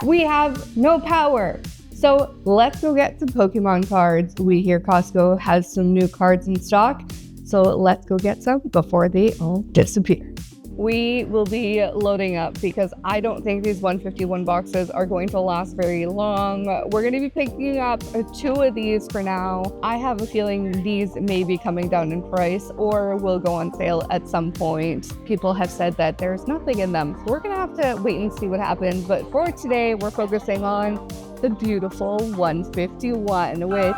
we have no power. So let's go get some Pokemon cards. We hear Costco has some new cards in stock. So let's go get some before they all disappear. We will be loading up because I don't think these 151 boxes are going to last very long. We're going to be picking up 2 of these for now. I have a feeling these may be coming down in price or will go on sale at some point. People have said that there's nothing in them, so we're going to have to wait and see what happens. But for today, we're focusing on the beautiful 151, which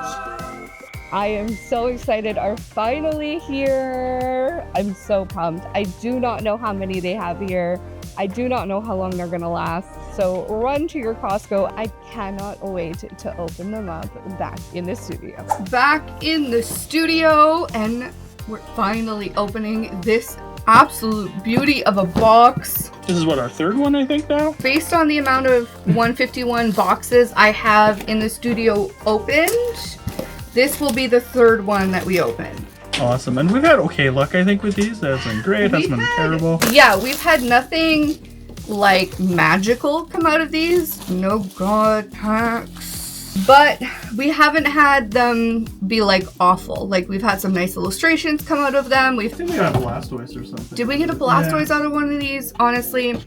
I am so excited are finally here. I'm so pumped. I do not know how many they have here. I do not know how long they're gonna last. So run to your Costco. I cannot wait to open them up back in the studio. Back in the studio, and we're finally opening this absolute beauty of a box. This is what, our 3rd one, I think, now? Based on the amount of 151 boxes I have in the studio opened, this will be the 3rd one that we open. Awesome. And we've had okay luck, I think, with these. That's been great. That's been terrible. Yeah, we've had nothing like magical come out of these. No god packs. But we haven't had them be like awful. Like, we've had some nice illustrations come out of them. I think we got a Blastoise or something. Did we get a Blastoise out of one of these? Honestly,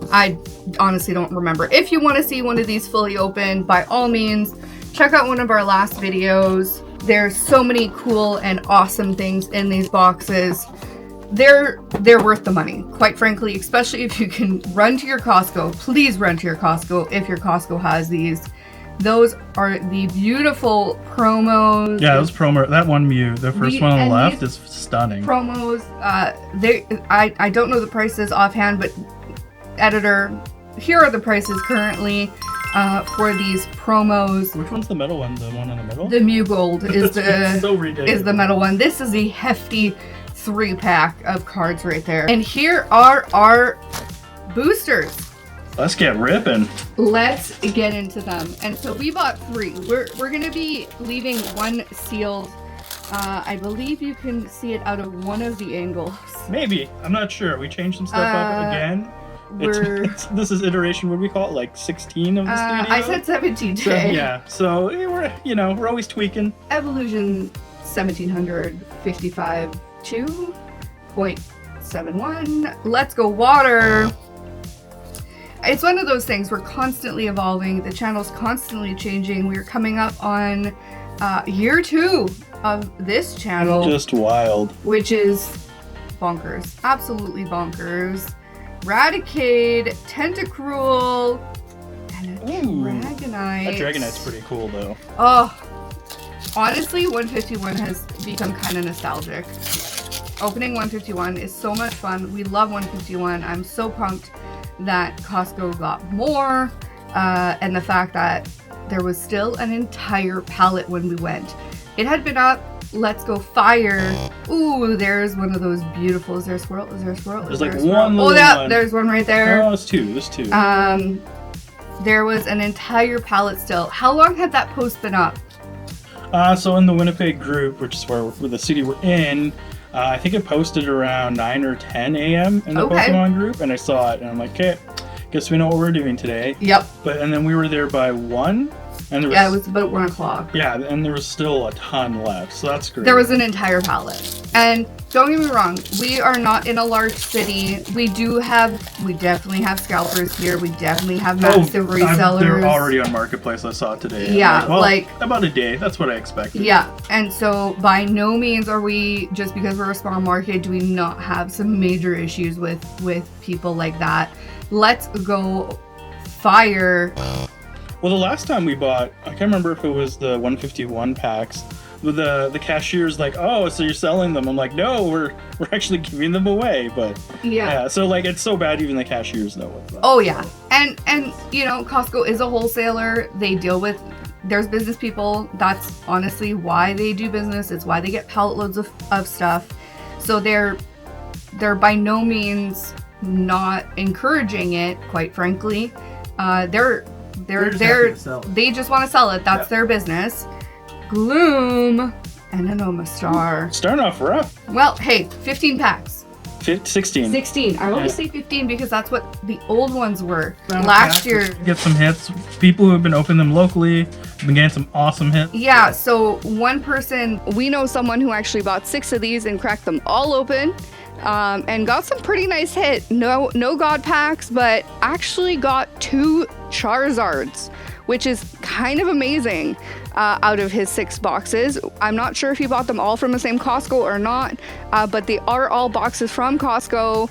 I honestly don't remember. If you want to see one of these fully open, by all means, check out one of our last videos. There's so many cool and awesome things in these boxes. They're worth the money, quite frankly, especially if you can run to your Costco. Please run to your Costco if your Costco has these. Those are the beautiful promos. Yeah, those promo. That one Mew, the first one on the left, is stunning. Promos. I don't know the prices offhand, but editor, here are the prices currently for these promos. Which one's the metal one? The one in the middle? The Mew Gold is so ridiculous. Is the metal one. This is a hefty 3-pack of cards right there. And here are our boosters. Let's get ripping. Let's get into them. And so we bought 3. We're gonna be leaving 1 sealed. I believe you can see it out of one of the angles. Maybe. I'm not sure. We changed some stuff up again. This is iteration, what do we call it? Like 16 of the studio? I said 17 today. Yeah, so we're always tweaking. Evolution 1755 2.71. Let's go water. It's one of those things, we're constantly evolving. The channel's constantly changing. We're coming up on year 2 of this channel. Just wild. Which is bonkers. Absolutely bonkers. Raticate, Tentacruel, and a Dragonite. That Dragonite's pretty cool, though. Oh, honestly, 151 has become kind of nostalgic. Opening 151 is so much fun. We love 151. I'm so pumped that Costco got more, and the fact that there was still an entire pallet when we went. It had been up. Let's go fire. Ooh, there's one of those beautiful. Is there a swirl? Is there a swirl? There's like one little one. Oh, yeah, one. there's one right there. Oh, there's 2. There's 2. There was an entire pallet still. How long had that post been up? So in the Winnipeg group, which is where the city we're in, I think it posted around 9 or 10 a.m. in the Pokemon group, and I saw it, and I'm like, okay, guess we know what we're doing today. Yep. And then we were there by 1. And there was, yeah, it was about 1 o'clock. Yeah, and there was still a ton left, so that's great. There was an entire pallet. And don't get me wrong, we are not in a large city. We definitely have scalpers here. We definitely have massive resellers. They're already on Marketplace. I saw it today. Yeah, like about a day. That's what I expected. Yeah, and so by no means are we, just because we're a small market, do we not have some major issues with people like that. Let's go fire. Well, the last time we bought, I can't remember if it was the 151 packs, with the cashier's like, oh, so you're selling them. I'm like, no, we're actually giving them away. But yeah, so like it's so bad even the cashiers know what's up. Oh yeah, and Costco is a wholesaler. They deal with, there's business people. That's honestly why they do business. It's why they get pallet loads of stuff. So they're by no means not encouraging it, quite frankly. They just want to sell it. That's their business. Gloom and an Omastar. Starting off rough. Well, hey, 15 packs. 16. 16. I always say 15 because that's what the old ones were. Last year. Get some hits. People who have been opening them locally have been getting some awesome hits. Yeah, so one person, we know someone who actually bought 6 of these and cracked them all open. And got some pretty nice hit. No God packs, but actually got 2 Charizards, which is kind of amazing out of his 6 boxes. I'm not sure if he bought them all from the same Costco or not, but they are all boxes from Costco.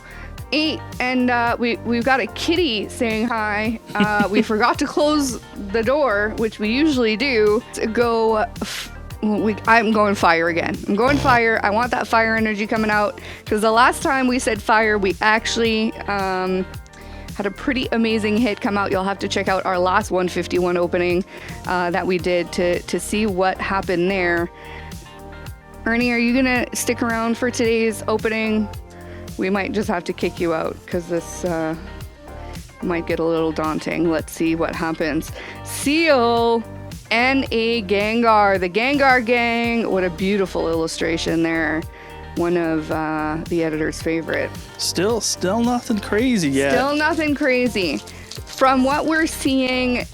And we've got a kitty saying hi. We forgot to close the door, which we usually do, to go. I'm going fire again. I'm going fire. I want that fire energy coming out because the last time we said fire, we actually had a pretty amazing hit come out. You'll have to check out our last 151 opening that we did to see what happened there. Ernie, are you gonna stick around for today's opening? We might just have to kick you out because this might get a little daunting. Let's see what happens. Seal and a Gengar, the Gengar gang. What a beautiful illustration there. One of the editor's favorite. Still nothing crazy yet. Still nothing crazy. From what we're seeing,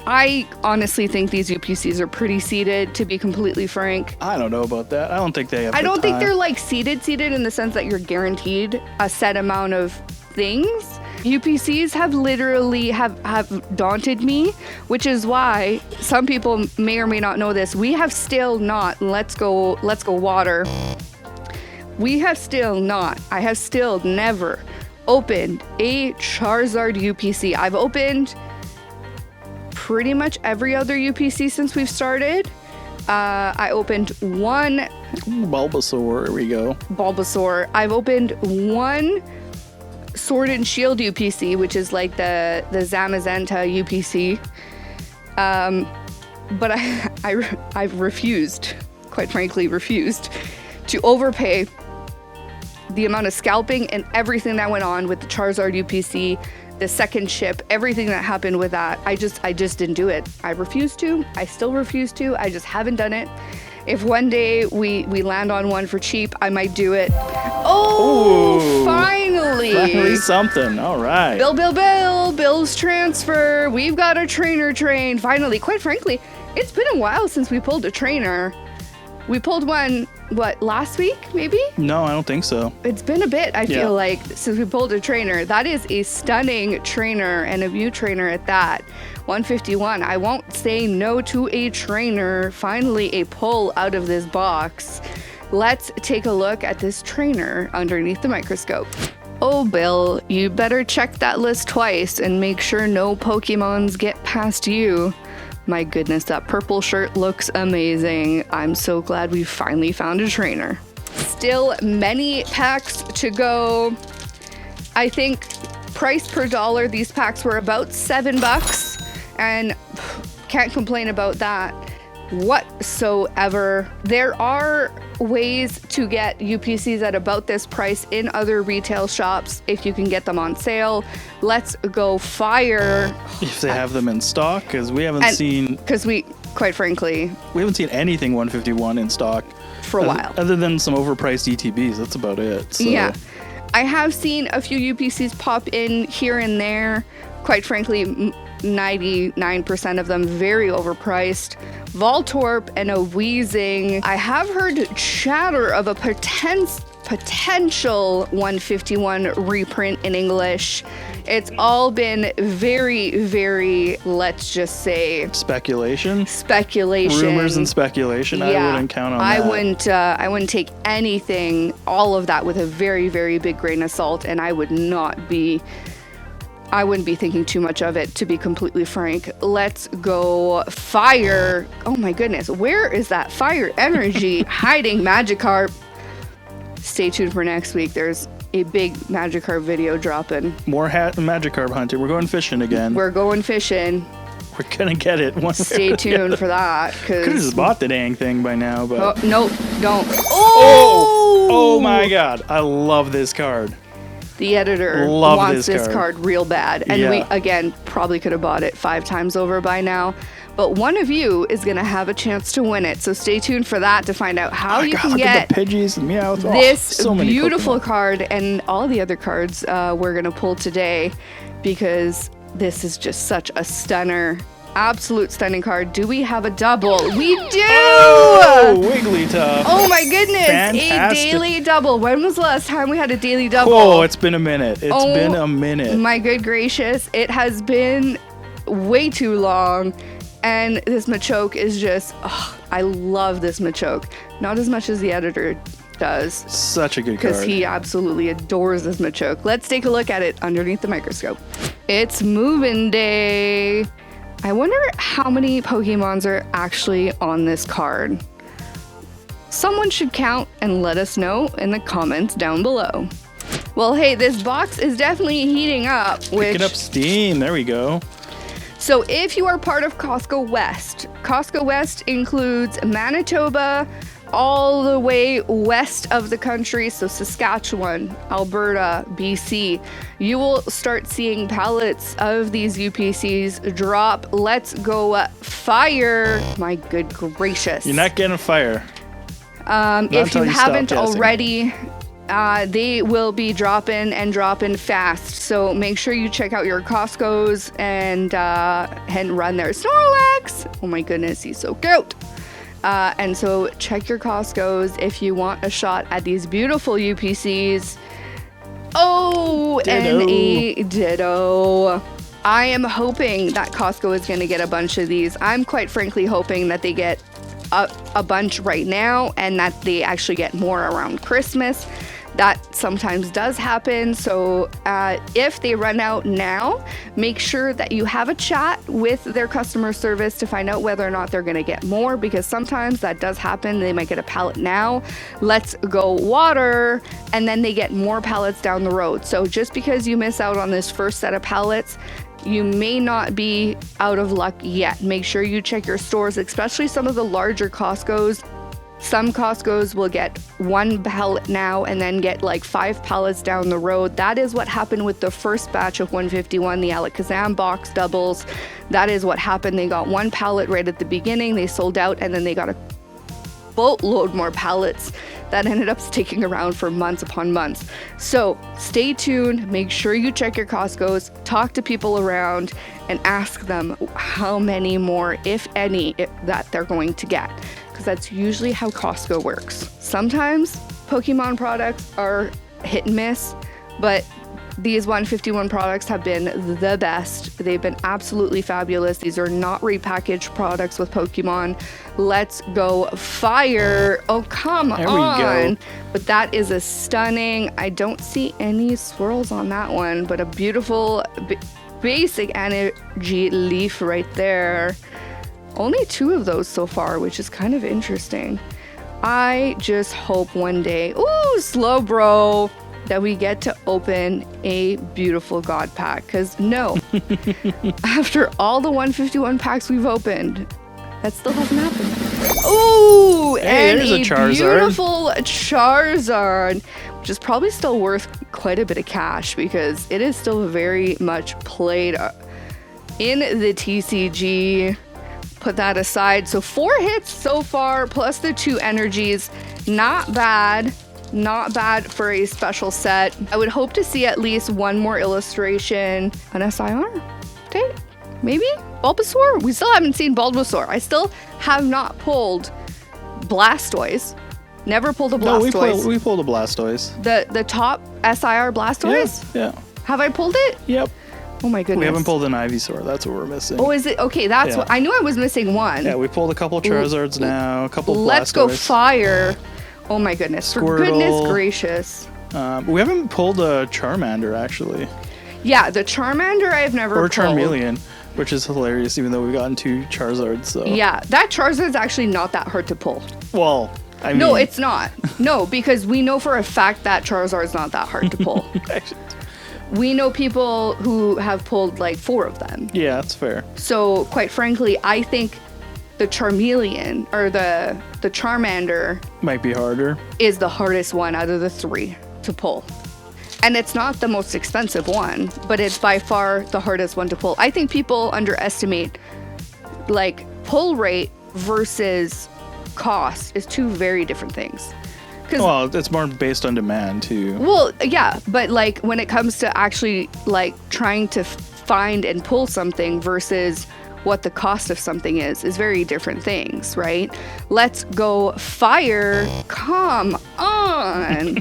I honestly think these UPCs are pretty seeded, to be completely frank. I don't know about that. I don't think they have I don't think they're like seeded in the sense that you're guaranteed a set amount of things. UPCs have literally have daunted me, which is why some people may or may not know this. We have still not, let's go water. I have still never opened a Charizard UPC. I've opened pretty much every other UPC since we've started. I opened one Bulbasaur. Here we go. Bulbasaur. I've opened one Sword and Shield UPC, which is like the Zamazenta UPC. But I've refused, quite frankly, to overpay the amount of scalping and everything that went on with the Charizard UPC, the second ship, everything that happened with that. I just didn't do it. I refuse to. I still refuse to. I just haven't done it. If one day we land on one for cheap, I might do it. Oh, ooh, finally something. All right. Bill's transfer. We've got a trainer train. Finally, quite frankly, it's been a while since we pulled a trainer. We pulled one, last week, maybe? No, I don't think so. It's been a bit, I feel like, since we pulled a trainer. That is a stunning trainer, and a new trainer at that. 151. I won't say no to a trainer. Finally, a pull out of this box. Let's take a look at this trainer underneath the microscope. Oh, Bill, you better check that list twice and make sure no Pokemons get past you. My goodness, that purple shirt looks amazing. I'm so glad we finally found a trainer. Still many packs to go. I think price per dollar, these packs were about $7, and can't complain about that whatsoever. There are ways to get UPCs at about this price in other retail shops if you can get them on sale. Let's go fire. If they have them in stock, because we haven't seen... Because quite frankly... We haven't seen anything 151 in stock. For a while. Other than some overpriced ETBs, that's about it. So. Yeah. I have seen a few UPCs pop in here and there. Quite frankly, 99% of them very overpriced. Voltorb and a Weezing. I have heard chatter of a potential 151 reprint in English. It's all been very, very, let's just say... Speculation? Speculation. Rumors and speculation. Yeah. I wouldn't count on that. I wouldn't take anything, all of that with a very, very big grain of salt, and I wouldn't be thinking too much of it, to be completely frank. Let's go fire. Oh my goodness, where is that fire energy hiding? Magikarp. Stay tuned for next week. There's a big Magikarp video dropping. More Magikarp hunting. We're going fishing again. We're going fishing. We're gonna get it. Stay tuned for that. Could have just bought the dang thing by now, but... Oh, nope, don't. Oh my god, I love this card. The editor wants this card real bad. And we, again, probably could have bought it 5 times over by now. But one of you is going to have a chance to win it. So stay tuned for that to find out how you can get the Pidgeys and Meowth. This so beautiful card and all the other cards we're going to pull today, because this is just such a stunner. Absolute stunning card. Do we have a double? We do! Oh, Wigglytuff. Oh my goodness. Fantastic. A daily double. When was the last time we had a daily double? Oh, it's been a minute. It's been a minute. My good gracious. It has been way too long. And this Machoke is just, I love this Machoke. Not as much as the editor does. Such a good card. Because he absolutely adores this Machoke. Let's take a look at it underneath the microscope. It's moving day. I wonder how many Pokemons are actually on this card. Someone should count and let us know in the comments down below. Well, hey, this box is definitely heating up. Picking up steam. There we go. So if you are part of Costco West includes Manitoba, all the way west of the country, so Saskatchewan, Alberta, BC, you will start seeing pallets of these UPCs drop. Let's go fire. My good gracious. You're not getting fire. If you haven't already, they will be dropping fast. So make sure you check out your Costco's and run their Snorlax. Oh my goodness, he's so cute. And so check your Costco's if you want a shot at these beautiful UPCs. Oh, Ditto. and a Ditto. I am hoping that Costco is going to get a bunch of these. I'm quite frankly hoping that they get a bunch right now and that they actually get more around Christmas. That sometimes does happen. So if they run out now, make sure that you have a chat with their customer service to find out whether or not they're going to get more, because sometimes that does happen. They might get a pallet now. Let's go water, and then they get more pallets down the road. So just because you miss out on this first set of pallets, you may not be out of luck yet. Make sure you check your stores, especially some of the larger Costco's. Some Costco's will get 1 pallet now and then get like 5 pallets down the road. That is what happened with the first batch of 151, the Alakazam box doubles. That is what happened. They got 1 pallet right at the beginning. They sold out, and then they got a boatload more pallets that ended up sticking around for months upon months. So stay tuned. Make sure you check your Costco's, talk to people around, and ask them how many more, if any, that they're going to get. Because that's usually how Costco works. Sometimes Pokemon products are hit and miss, but these 151 products have been the best. They've been absolutely fabulous. These are not repackaged products with Pokemon. Let's go fire. Oh, come on. There we go. But that is a stunning, I don't see any swirls on that one, but a beautiful basic energy leaf right there. Only 2 of those so far, which is kind of interesting. I just hope one day, Slowbro, that we get to open a beautiful God pack. Because no, after all the 151 packs we've opened, that still hasn't happened. Ooh, hey, and there's a Charizard. Beautiful Charizard, which is probably still worth quite a bit of cash because it is still very much played in the TCG. Put that aside. So 4 hits so far, plus the 2 energies. Not bad. Not bad for a special set. I would hope to see at least 1 more illustration. An SIR? Okay, maybe? Bulbasaur? We still haven't seen Bulbasaur. I still have not pulled Blastoise. Never pulled a Blastoise. No, we pulled a Blastoise. The top SIR Blastoise? Yeah. Have I pulled it? Yep. Oh my goodness. We haven't pulled an Ivysaur. That's what we're missing. Oh, is it? Okay, that's what I knew. I was missing 1. Yeah, we pulled a couple Charizards now, a couple Blastoise. Let's go fire. Oh my goodness. Squirtle. For goodness gracious. We haven't pulled a Charmander, actually. Yeah, the Charmander I've never pulled. Or Charmeleon, which is hilarious, even though we've gotten 2 Charizards. So. Yeah, that Charizard's actually not that hard to pull. Well, I mean... No, it's not. No, because we know for a fact that Charizard's not that hard to pull. We know people who have pulled like 4 of them. Yeah, that's fair. So, quite frankly, I think the Charmeleon or the Charmander might be harder. Is the hardest one out of the 3 to pull. And it's not the most expensive one, but it's by far the hardest one to pull. I think people underestimate like pull rate versus cost is two very different things. Well, it's more based on demand too. Well, yeah, but like when it comes to actually like trying to find and pull something versus what the cost of something is very different things, right? Let's go fire. Come on.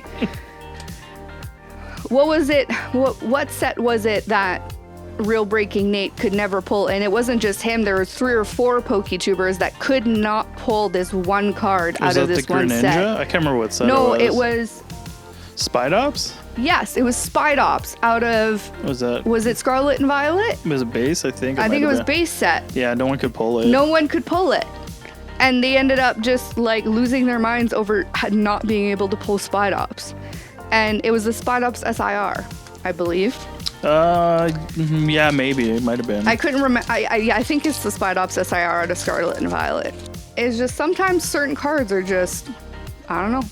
What was it? What set was it that Real Breaking Nate could never pull? And it wasn't just him. There were 3 or 4 PokeTubers that could not pull this one card out of this one set. I can't remember what set No, it was. it was... Spidops? Yes, it was Spidops out of... Was it Scarlet and Violet? It was a base, I think. I think it was base set. Yeah, no one could pull it. No one could pull it. And they ended up just like losing their minds over not being able to pull Spidops. And it was the Spidops SIR, I believe. Yeah, maybe. It might have been. I couldn't remember. I think it's the Spidops SIR out of Scarlet and Violet. It's just sometimes certain cards are just, I don't know.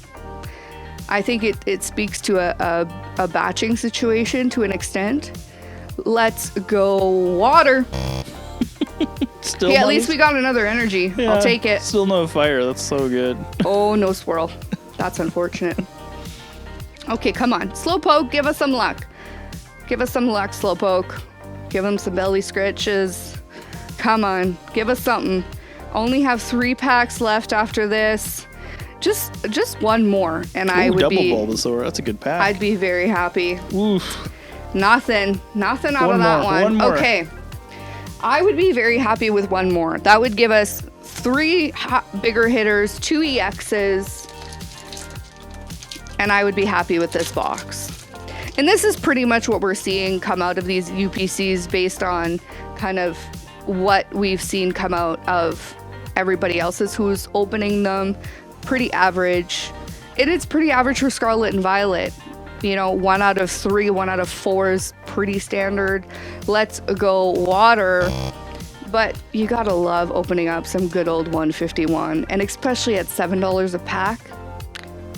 I think it speaks to a batching situation to an extent. Let's go water. Still at least we got another energy. Yeah, I'll take it. Still no fire. That's so good. Oh, no swirl. That's unfortunate. Okay, come on. Slowpoke, give us some luck. Give us some luck, Slowpoke. Give him some belly scratches. Come on, give us something. Only have 3 packs left after this. Just one more, and I would double be... Bulbasaur. That's a good pack. I'd be very happy. Oof. Nothing out of that one. One more. Okay. I would be very happy with one more. That would give us 3 bigger hitters, 2 EXs, and I would be happy with this box. And this is pretty much what we're seeing come out of these UPCs based on kind of what we've seen come out of everybody else's who's opening them. Pretty average. It is pretty average for Scarlet and Violet. You know, 1 out of 3, 1 out of 4 is pretty standard. Let's go water. But you gotta love opening up some good old 151, and especially at $7 a pack.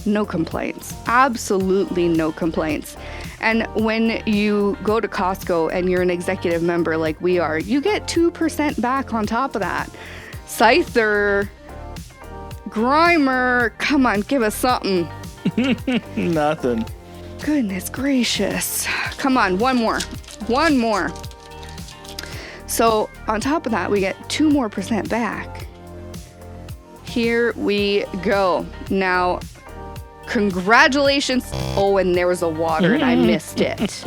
No complaints. Absolutely no complaints. And when you go to Costco and you're an executive member like we are, you get 2% back on top of that. Scyther, Grimer, come on, give us something. Nothing. Goodness gracious. Come on, one more. So on top of that, we get 2% more back. Here we go. Now, congratulations. Oh, and there was a water and I missed it.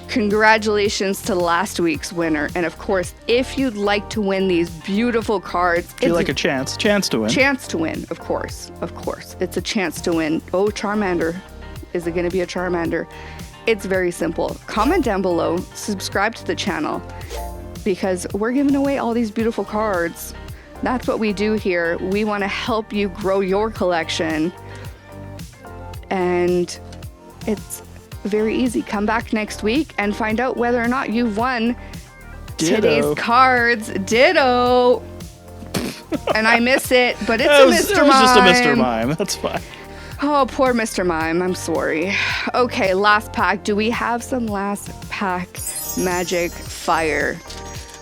Congratulations to last week's winner. And of course, if you'd like to win these beautiful cards, Feel like a chance to win. Chance to win, of course. It's a chance to win. Oh, Charmander. Is it going to be a Charmander? It's very simple. Comment down below, subscribe to the channel, because we're giving away all these beautiful cards. That's what we do here. We want to help you grow your collection. And it's very easy. Come back next week and find out whether or not you've won today's cards. Ditto. And I miss it, but it's a Mr. Mime. It was just a Mr. Mime. That's fine. Oh, poor Mr. Mime. I'm sorry. Okay, last pack. Do we have some last pack magic fire?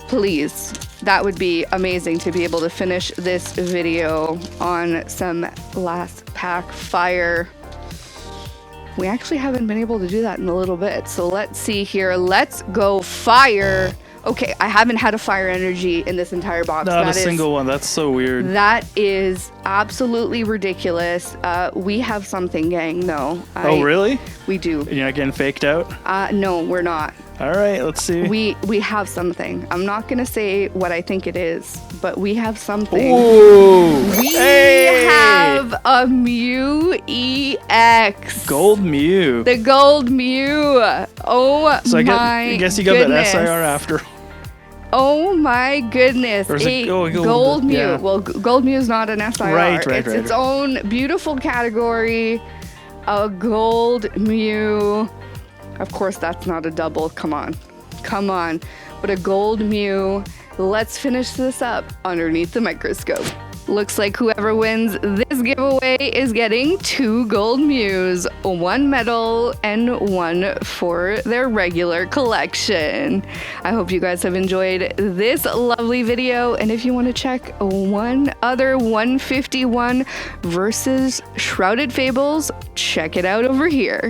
Please. That would be amazing to be able to finish this video on some last pack fire. We actually haven't been able to do that in a little bit. So let's see here. Let's go fire. Okay, I haven't had a fire energy in this entire box. Not a single one. That's so weird. That is absolutely ridiculous. We have something, gang. No. Oh, really? We do. You're not getting faked out? No, we're not. All right, let's see. We have something. I'm not going to say what I think it is, but we have something. Ooh. We have a Mew EX. Gold Mew. The Gold Mew. Oh, so I guess you got that SIR after. Oh my goodness. Or is it Gold Mew. Yeah. Well, Gold Mew is not an SIR. Right. It's its own beautiful category. A Gold Mew. Of course, that's not a double. Come on. But a Gold Mew. Let's finish this up underneath the microscope. Looks like whoever wins this giveaway is getting 2 gold Mews, 1 medal, and 1 for their regular collection. I hope you guys have enjoyed this lovely video, and if you want to check one other 151 versus Shrouded Fables, check it out over here.